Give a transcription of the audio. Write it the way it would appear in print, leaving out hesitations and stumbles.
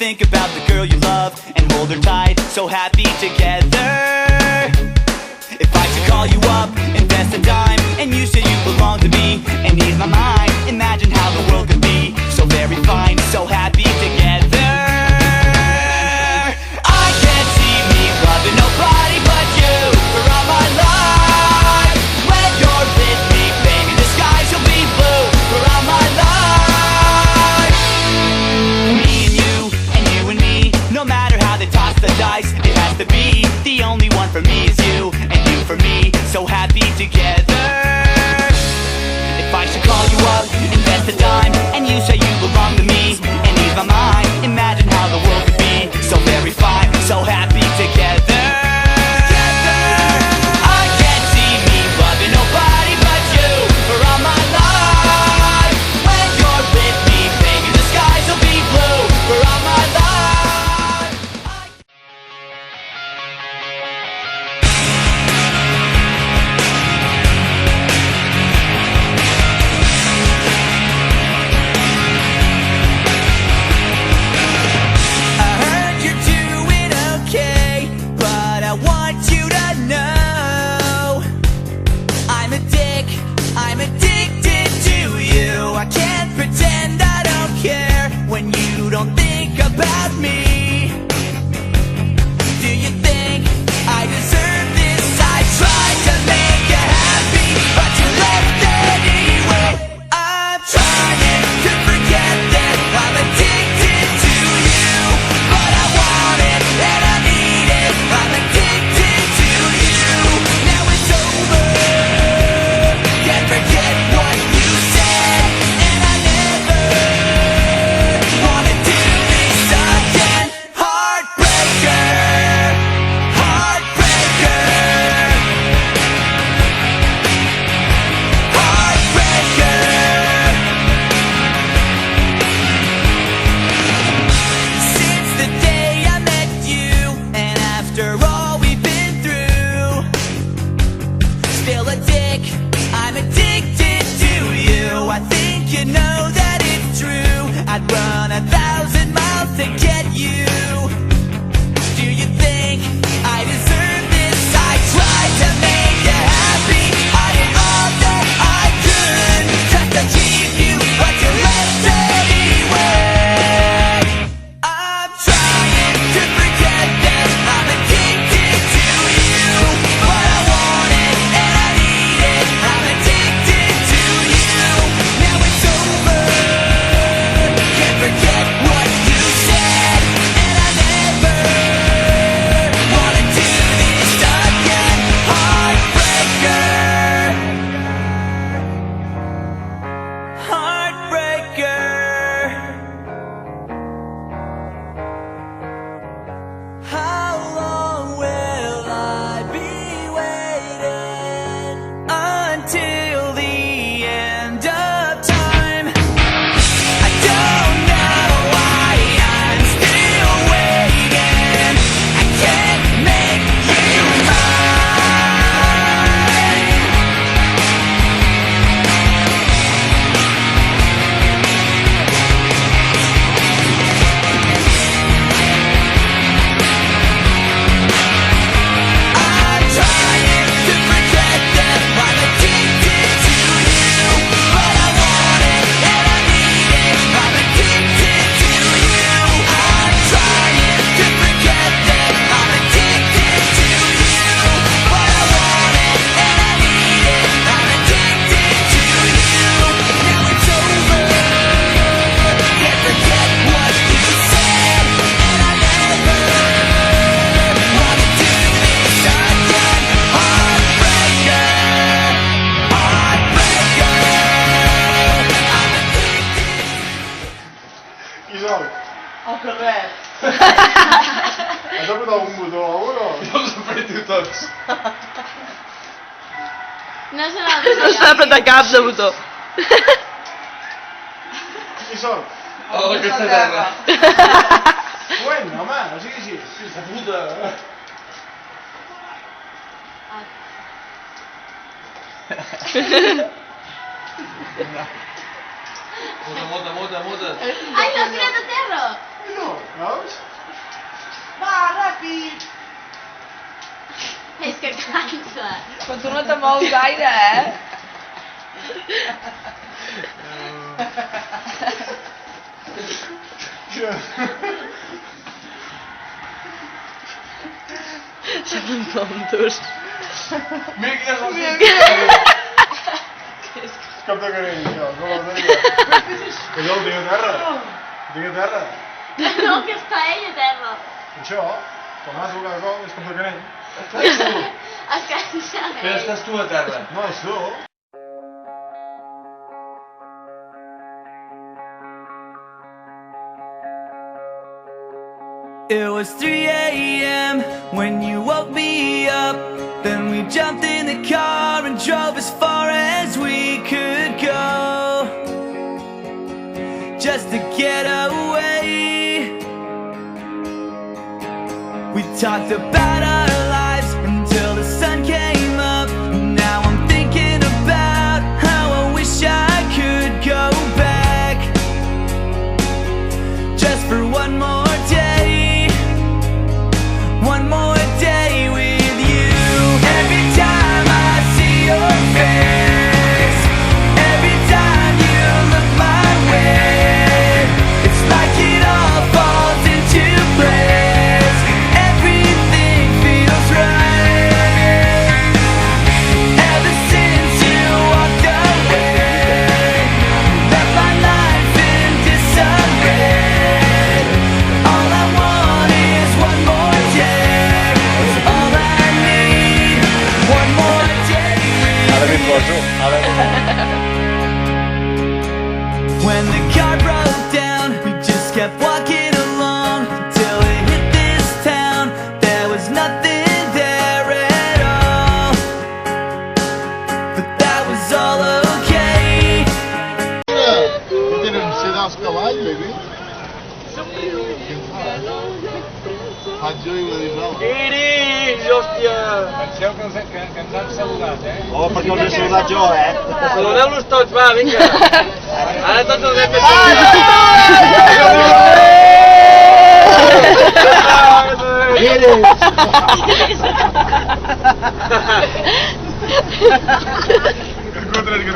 think about the girl you love and hold her tight, so happy together. If I should call you up, invest a dime, and you say you belong to me and ease my mind, imagine how the world could be so very fine, so happy together. I can't see me loving nobody but you for all my life. When you're with me, baby, the skies will be blue for all my life. Me and you and me, no matter how they toss the dice, it has to be the only one for me is you, and you for me, so happy together. If I should call you up, invest a dime, and you say you belong to me and ease my mind, imagine how the world could be so very fine, so happy together. I can't see me loving nobody but you for all my life. When you're with me, baby, the skies will be blue for all my life. Don't think about me. Do you think I deserve this? I tried to make you happy, but you left anyway. I'm trying to forget that I'm addicted to you, but I want it and I need it. I'm addicted to you. Now it's over. Can't forget what you said, and I never wanna do this again. Heartbreaker, heartbreaker, heartbreaker. Since the day I met you, and after all we've been through, still a dick, I'm addicted to you. I think you know that it's true. I'd run 1,000 miles to get you. Do you think I deserve this? I tried to make you happy, I did all that I could just to keep you, but you left anyway. I'm trying to forget that I'm addicted to you, but I want it and I need it. I'm addicted to you. Now it's over. Can't forget what you said, and I never wanna do this again. Heartbreaker, heartbreaker. How long will I be waiting until the end of time? I don't know why I'm still waiting. I can't make you mine. I'm trying to forget that I'm addicted to you, but I want it and I need it. I'm addicted to you. I'm trying to forget that I'm addicted to you, but I want it and I need it. I'm addicted to you. Now it's over. Can't forget what you said, and I never wanna do this again. Heartbreaker, heartbreaker. I'm addicted. Isaac, Encore res. has dat met un botó ahora? No s'ha fet tots. No se l'ha No s'ha apretat cap de botó. Isaac, Oh, aquesta terra. bueno, home, no sigui així. Fills de puta. Muda. Ai, l'ho tirat a terra! No, veus? Va, ràpid! És que cansa. Però tu no te mous gaire, Som uns tontos. Mira que ja és Cap de canell, això, com ho deia. Que jo el tinc a terra. El tinc a terra. No, que està ell a terra. Això, quan m'has jugat gol, és cap de canell. Es cansa Però estàs tu a terra. No, és tu. It was 3 a.m. when you woke me up. Then we jumped in the car and drove as far as we could go, just to get away. We talked about our lives until the sun came up. Now I'm thinking about how I wish I could go back, just for one more day. One more day with you. Every time I see your face, every time you look my way, it's like it all falls into place. Everything feels right. Ever since you walked away, left my life in disarray. All I want is one more day. It's all I need. One more day. Ara m'hi poso. Ara When the car broke down, we just kept walking along until we hit this town. There was nothing there at all, but that was all okay. tenen sedals cavall, baby. Faig jo i ho dius no. Iris, hòstia! Penseu que ens han saludat, Oh, perquè els he saludat jo, Saludeu-los tots, va, vinga! Ara tots els hem de Que encontres que